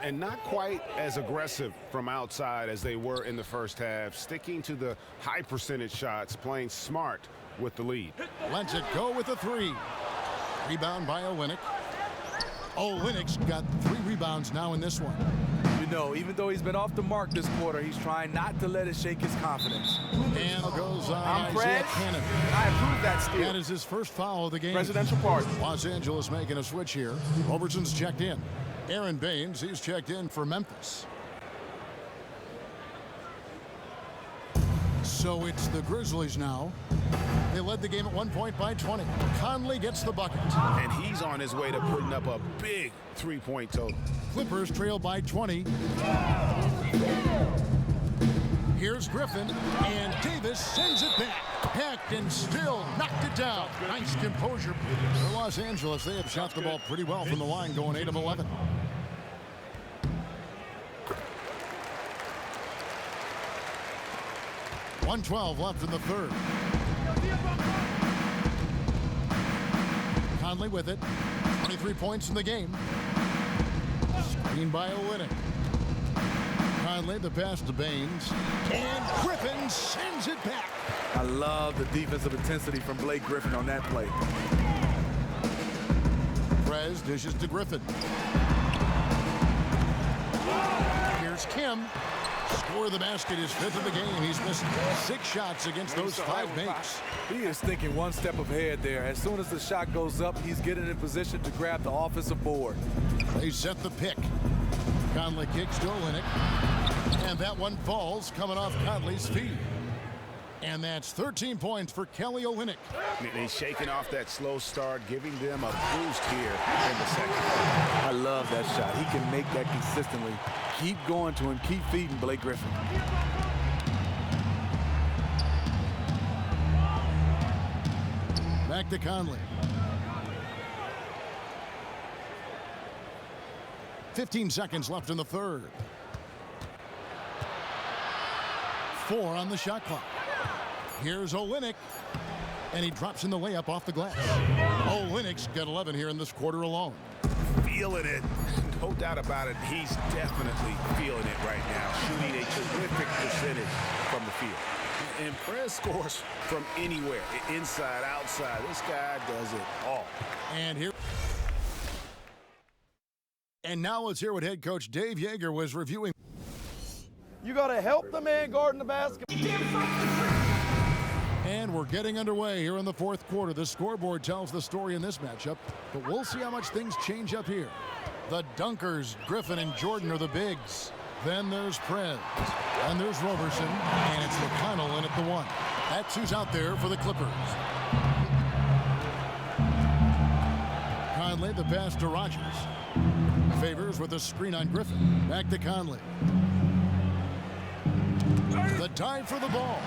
And not quite as aggressive from outside as they were in the first half, sticking to the high percentage shots, playing smart with the lead. Lets it go with a 3. Rebound by Olynyk. Olynyk's got 3 rebounds now in this one. You know, even though he's been off the mark this quarter, he's trying not to let it shake his confidence. And goes on I'm Isaiah Prez. Cannon. I approve that steal. That is his first foul of the game. Presidential pardon. Los Angeles making a switch here. Roberson's checked in. Aaron Baines, he's checked in for Memphis. So it's the Grizzlies now. They led the game at 1 point by 20. Conley gets the bucket. And he's on his way to putting up a big three-point total. Clippers trail by 20. Here's Griffin, and Davis sends it back. Hacked and still knocked it down. Nice composure for Los Angeles. They have shot the ball pretty well from the line, going 8 of 11. .112 left in the third. Conley with it. 23 points in the game. Screen by Olynyk. Conley, the pass to Baines. And Griffin sends it back. I love the defensive intensity from Blake Griffin on that play. Prez dishes to Griffin. Here's Kim. Score of the basket is 5th of the game. He's missed 6 shots against those 5 makes. He is thinking one step ahead there. As soon as the shot goes up, he's getting in position to grab the offensive board. They set the pick. Conley kicks to Olynyk. And that one falls coming off Conley's feet. And that's 13 points for Kelly Olynyk. And he's shaking off that slow start, giving them a boost here in the second. I love that shot. He can make that consistently. Keep going to him. Keep feeding Blake Griffin. Back to Conley. 15 seconds left in the third. 4 on the shot clock. Here's Olynyk. And he drops in the layup off the glass. Olynyk's got 11 here in this quarter alone. Feeling it. No doubt about it. He's definitely feeling it right now. Shooting a terrific percentage from the field. And Prez scores from anywhere. Inside, outside. This guy does it all. And now let's hear what head coach Dave Yeager was reviewing. You got to help the man guarding the basket. And we're getting underway here in the fourth quarter. The scoreboard tells the story in this matchup, but we'll see how much things change up here. The Dunkers, Griffin and Jordan, are the bigs. Then there's Prez. And there's Roberson. And it's McConnell in at the 1. That's who's out there for the Clippers. Conley, the pass to Rogers. Favors with a screen on Griffin. Back to Conley. The dive for the ball.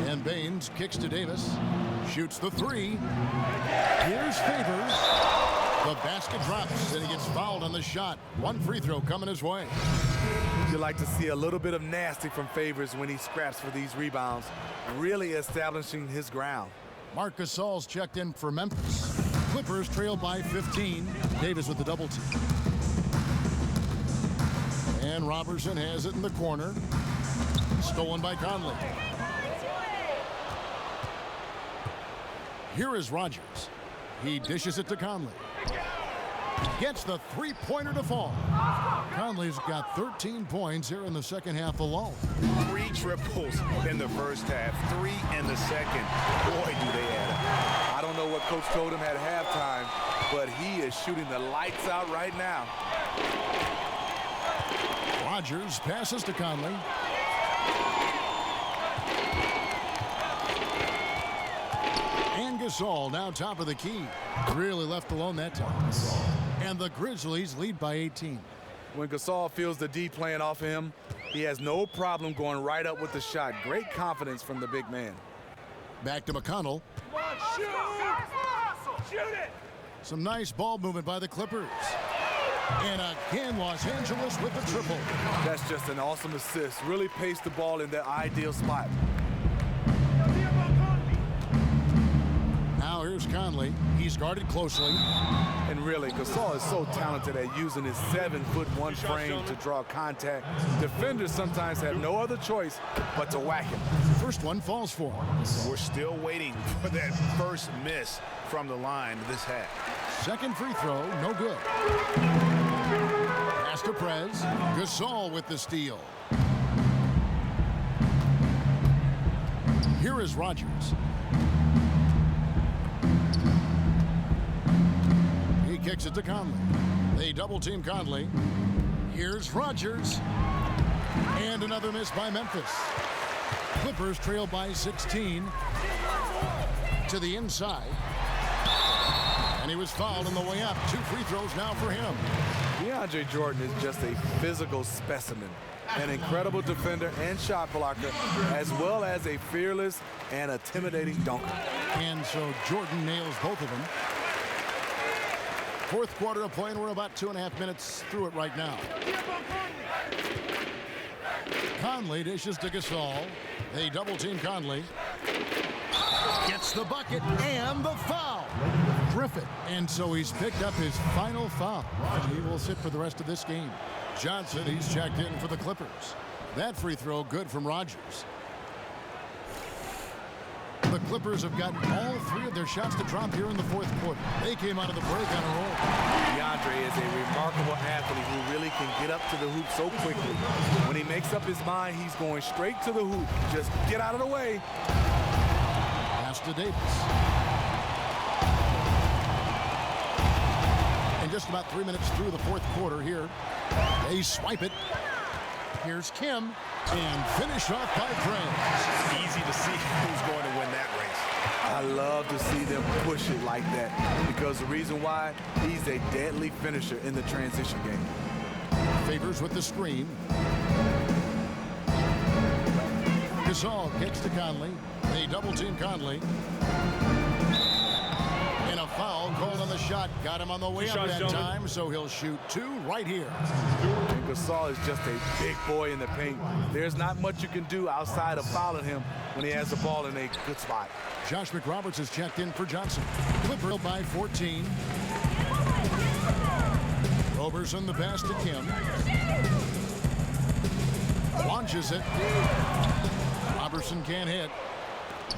And Baines kicks to Davis. Shoots the 3. Here's Favors. The basket drops, and he gets fouled on the shot. 1 free throw coming his way. You like to see a little bit of nasty from Favors when he scraps for these rebounds, really establishing his ground. Marc Gasol's checked in for Memphis. Clippers trail by 15. Davis with the double team. And Roberson has it in the corner. Stolen by Conley. Here is Rogers. He dishes it to Conley. Gets the three-pointer to fall. Conley's got 13 points here in the second half alone. 3 triples in the first half, 3 in the second. Boy, do they add up. I don't don't know what Coach told him at halftime, but he is shooting the lights out right now. Rogers passes to Conley. And Gasol now top of the key. Really left alone that time. And the Grizzlies lead by 18. When Gasol feels the D playing off of him, he has no problem going right up with the shot. Great confidence from the big man. Back to McConnell. Come on, shoot! Shoot it! Some nice ball movement by the Clippers. And again, Los Angeles with the triple. That's just an awesome assist. Really paced the ball in the ideal spot. Now here's Conley. He's guarded closely. And really, Gasol is so talented at using his 7'1" frame to draw contact. Defenders sometimes have no other choice but to whack him. First one falls for him. We're still waiting for that first miss from the line this half. Second free throw, no good. Pass to Prez. Gasol with the steal. Here is Rogers. He kicks it to Conley. They double team Conley. Here's Rogers. And another miss by Memphis. Clippers trail by 16 to the inside. And he was fouled on the way up. 2 free throws now for him. DeAndre Jordan is just a physical specimen, an incredible defender and shot blocker, as well as a fearless and intimidating dunker. And so Jordan nails both of them. Fourth quarter of play, and we're about 2.5 minutes through it right now. Conley dishes to Gasol. They double team Conley. Gets the bucket and the foul. Griffin. And so he's picked up his final foul. And he will sit for the rest of this game. Johnson, he's checked in for the Clippers. That free throw good from Rogers. The Clippers have gotten all 3 of their shots to drop here in the fourth quarter. They came out of the break on a roll. DeAndre is a remarkable athlete who really can get up to the hoop so quickly. When he makes up his mind, he's going straight to the hoop. Just get out of the way. Pass to Davis. And just about 3 minutes through the fourth quarter here. They swipe it. Here's Kim. And finish off by Prez. Easy to see who's going to win that race. I love to see them push it like that because the reason why, he's a deadly finisher in the transition game. Favors with the screen. Gasol kicks to Conley. They double team Conley. And a foul called on the shot. Got him on the way up that time, so he'll shoot 2 right here. And Gasol is just a big boy in the paint. There's not much you can do outside of fouling him when he has the ball in a good spot. Josh McRoberts has checked in for Johnson. Clippers by 14. Roberson the pass to Kim. Launches it. Roberson can't hit.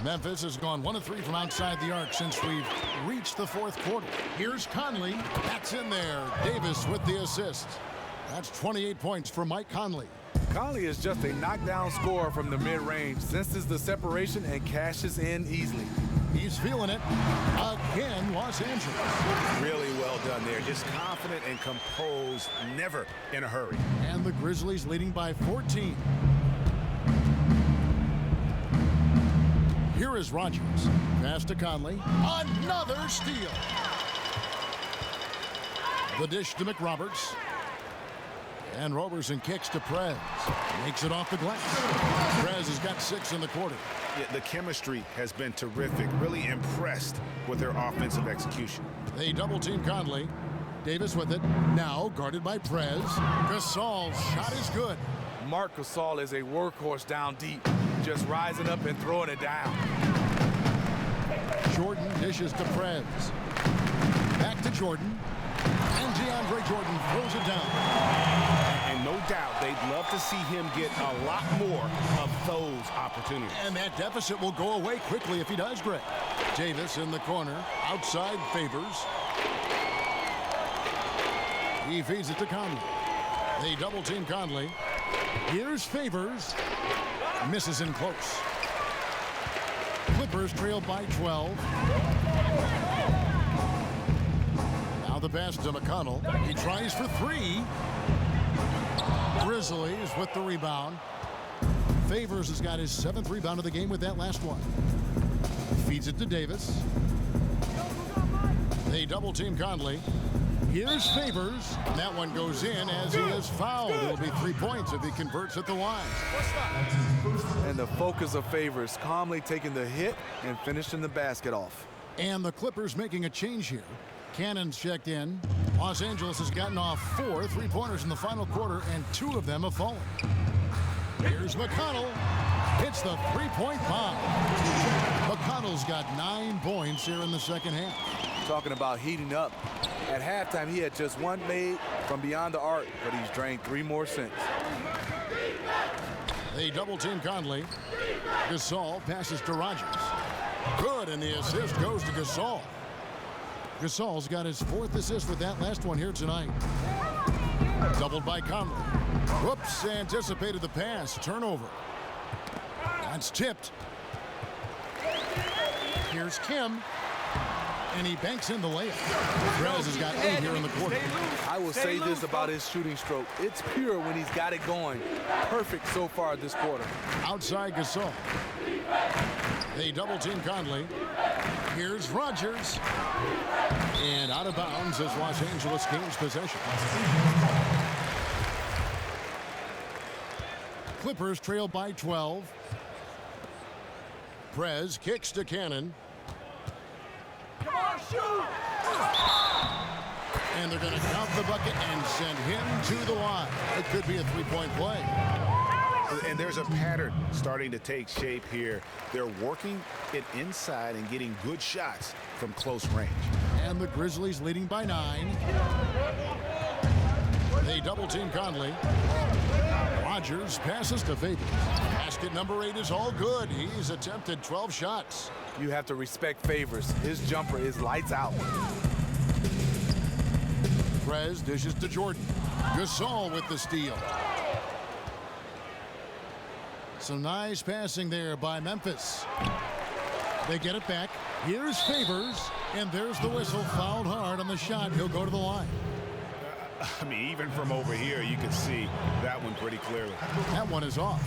Memphis has gone 1 of 3 from outside the arc since we've reached the fourth quarter. Here's Conley. That's in there. Davis with the assist. That's 28 points for Mike Conley. Conley is just a knockdown scorer from the mid-range, senses the separation and cashes in easily. He's feeling it. Again, Los Angeles. Really well done there. Just confident and composed, never in a hurry. And the Grizzlies leading by 14. Here is Rogers. Pass to Conley. Another steal. The dish to McRoberts. And Roberson kicks to Prez. Makes it off the glass. Prez has got 6 in the quarter. Yeah, the chemistry has been terrific. Really impressed with their offensive execution. They double team Conley. Davis with it. Now guarded by Prez. Gasol's shot is good. Marc Gasol is a workhorse down deep, just rising up and throwing it down. Jordan dishes to Prez. Back to Jordan. And DeAndre Jordan throws it down. And no doubt they'd love to see him get a lot more of those opportunities. And that deficit will go away quickly if he does, Greg. Davis in the corner. Outside Favors. He feeds it to Conley. They double team Conley. Here's Favors. Misses in close. Clippers trail by 12. Now the pass to McConnell. He tries for three. Grizzlies with the rebound. Favors has got his 7th rebound of the game with that last one. Feeds it to Davis. They double team Conley. Here's Favors. That one goes in as he is fouled. It'll be 3 points if he converts at the line. And the focus of Favors, calmly taking the hit and finishing the basket off. And the Clippers making a change here. Cannon's checked in. Los Angeles has gotten off 4 3-pointers in the final quarter, and 2 of them have fallen. Here's McConnell. Hits the 3-point bomb. McConnell's got 9 points here in the second half. Talking about heating up. At halftime, he had just 1 made from beyond the arc, but he's drained 3 more since. They double team Conley. Gasol passes to Rogers. Good, and the assist goes to Gasol. Gasol's got his 4th assist with that last one here tonight. Doubled by Conley. Whoops, anticipated the pass. Turnover. That's tipped. Here's Kim. And he banks in the layup. Perez has got 8 here in the quarter. I will say this about his shooting stroke. It's pure when he's got it going. Perfect so far this quarter. Outside Gasol. They double team Conley. Here's Rogers. And out of bounds as Los Angeles gains possession. Clippers trail by 12. Perez kicks to Cannon. Come on, shoot! And they're going to count the bucket and send him to the line. It could be a 3-point play. And there's a pattern starting to take shape here. They're working it inside and getting good shots from close range. And the Grizzlies leading by 9. They double team Conley. Rogers passes to Favors. Basket number 8 is all good. He's attempted 12 shots. You have to respect Favors. His jumper is lights out. Perez dishes to Jordan. Gasol with the steal. Some nice passing there by Memphis. They get it back. Here's Favors. And there's the whistle. Fouled hard on the shot. He'll go to the line. I mean, even from over here, you can see that one pretty clearly. That one is off.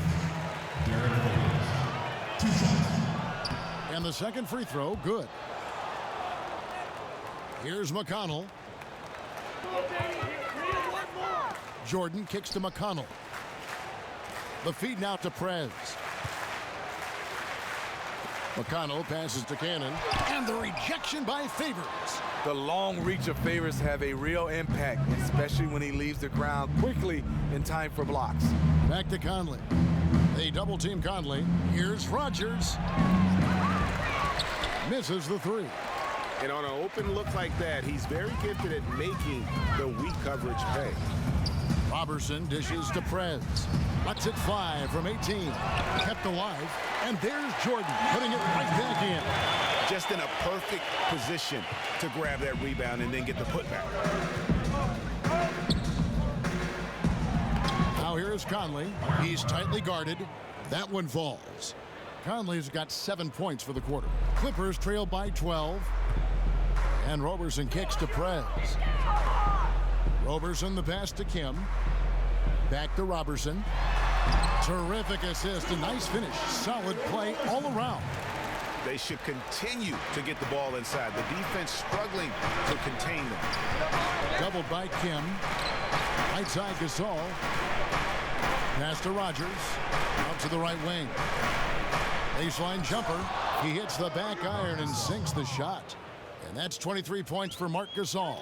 And the second free throw, good. Here's McConnell. Jordan kicks to McConnell. The feed now to Perez. McConnell passes to Cannon. And the rejection by Favors. The long reach of Favors have a real impact, especially when he leaves the ground quickly in time for blocks. Back to Conley. They double team Conley. Here's Rogers. Misses the 3. And on an open look like that, he's very gifted at making the weak coverage pay. Robertson dishes to Perez. Lets it fly from 18. Kept alive. And there's Jordan putting it right back in. Just in a perfect position to grab that rebound and then get the putback. Now here's Conley. He's tightly guarded. That one falls. Conley's got 7 points for the quarter. Clippers trail by 12. And Robertson kicks to Perez. Robertson the pass to Kim. Back to Robertson. Terrific assist. A nice finish. Solid play all around. They should continue to get the ball inside. The defense struggling to contain them. Doubled by Kim. Right side Gasol. Pass to Rogers. Out to the right wing. Baseline jumper. He hits the back iron and sinks the shot. And that's 23 points for Marc Gasol.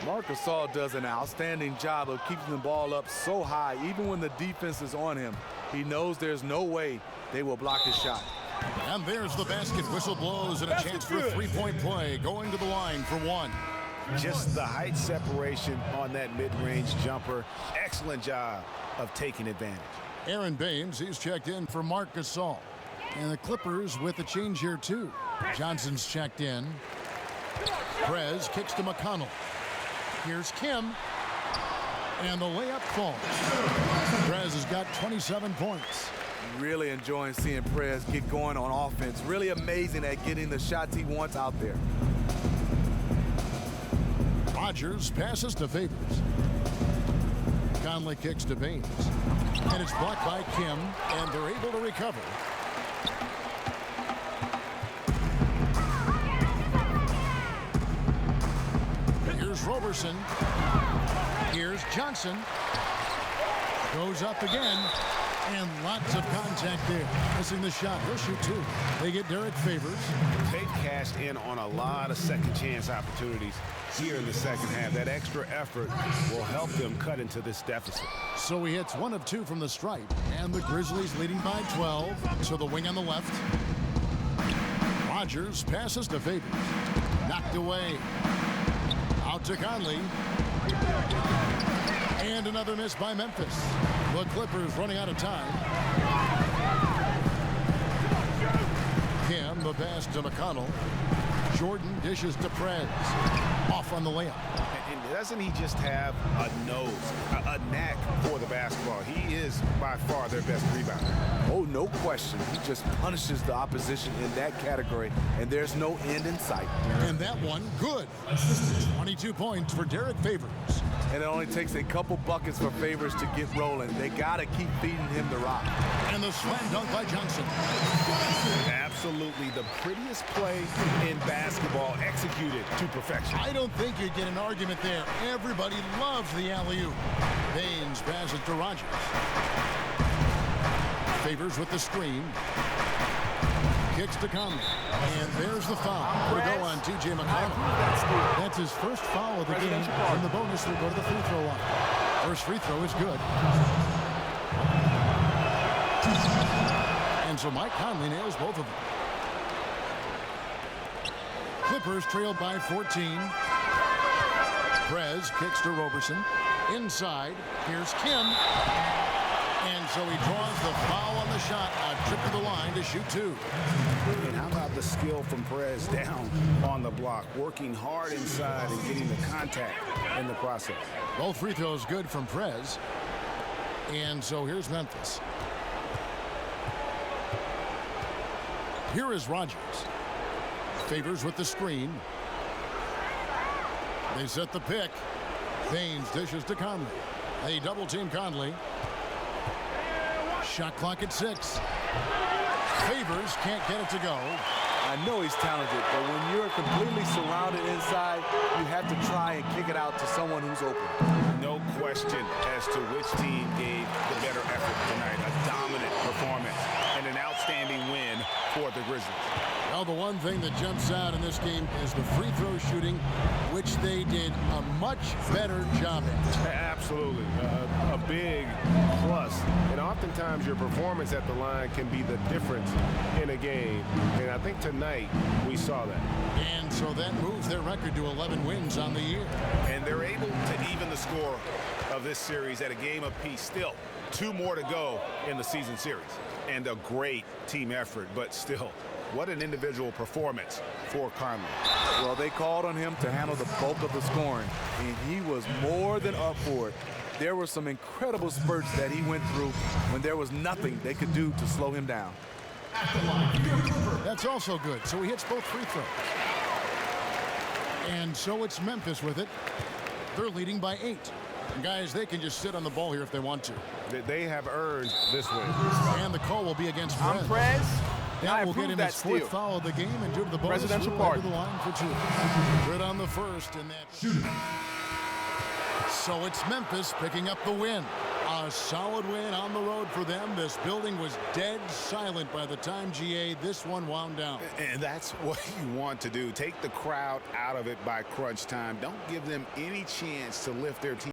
Marc Gasol does an outstanding job of keeping the ball up so high, even when the defense is on him. He knows there's no way they will block his shot. And there's the basket. Whistle blows and a chance for a 3-point play. Going to the line for 1. Just the height separation on that mid-range jumper. Excellent job of taking advantage. Aaron Baines, he's checked in for Marc Gasol. And the Clippers with a change here too. Johnson's checked in. Perez kicks to McConnell. Here's Kim. And the layup falls. Perez has got 27 points. Really enjoying seeing Prez get going on offense. Really amazing at getting the shots he wants out there. Rogers passes to Favors. Conley kicks to Baines. And it's blocked by Kim, and they're able to recover. Here's Roberson. Here's Johnson. Goes up again. And lots of contact there. Missing the shot. He'll shoot two. They get Derek Favors. They've cashed in on a lot of second chance opportunities here in the second half. That extra effort will help them cut into this deficit. So he hits 1 of 2 from the stripe. And the Grizzlies leading by 12. To the wing on the left. Rogers passes to Favors. Knocked away. Out to Conley. And another miss by Memphis. The Clippers running out of time. Kim, the pass to McConnell. Jordan dishes to Prez. Off on the layup. And doesn't he just have a nose, a knack for the basketball? He is by far their best rebounder. Oh, no question. He just punishes the opposition in that category, and there's no end in sight. And that one, good. 22 points for Derek Favors. And it only takes a couple buckets for Favors to get rolling. They got to keep feeding him the rock. And the slam dunk by Johnson. Absolutely the prettiest play in basketball, executed to perfection. I don't think you'd get an argument there. Everybody loves the alley-oop. Baines passes to Rogers. Favors with the screen. Kicks to Conley. And there's the foul. We'll go on TJ McConnell. That's his first foul of the game. And the bonus will go to the free throw line. First free throw is good. And so Mike Conley nails both of them. Clippers trailed by 14. Prez kicks to Roberson. Inside, here's Kim. And so he draws the foul on the shot. A trip to the line to shoot two. And how about the skill from Prez down on the block, working hard inside and getting the contact in the process. Both free throws good from Prez. And so here's Memphis. Here is Rogers. Favors with the screen. They set the pick. Baines dishes to Conley. They double team Conley. Shot clock at 6. Favors can't get it to go. I know he's talented, but when you're completely surrounded inside, you have to try and kick it out to someone who's open. No question as to which team gave the better effort tonight. A dominant performance and an outstanding win for the Grizzlies. Well, the one thing that jumps out in this game is the free throw shooting, which they did a much better job at. Absolutely. A big plus. And oftentimes your performance at the line can be the difference in a game. And I think tonight we saw that. And so that moves their record to 11 wins on the year. And they're able to even the score of this series at a game apiece. Still, 2 more to go in the season series. And a great team effort, but still, what an individual performance for Conley. Well, they called on him to handle the bulk of the scoring, and he was more than up for it. There were some incredible spurts that he went through when there was nothing they could do to slow him down. That's also good. So he hits both free throws. And so it's Memphis with it. They're leading by 8. And guys, they can just sit on the ball here if they want to. They have earned this win. And the call will be against Prez. I'm Prez. That will get him his 4th foul of the game, and due to the bonus, Presidential we'll pardon. to the line for 2. Good on the first, and that. So it's Memphis picking up the win. A solid win on the road for them. This building was dead silent by the time this one wound down. And that's what you want to do. Take the crowd out of it by crunch time. Don't give them any chance to lift their team.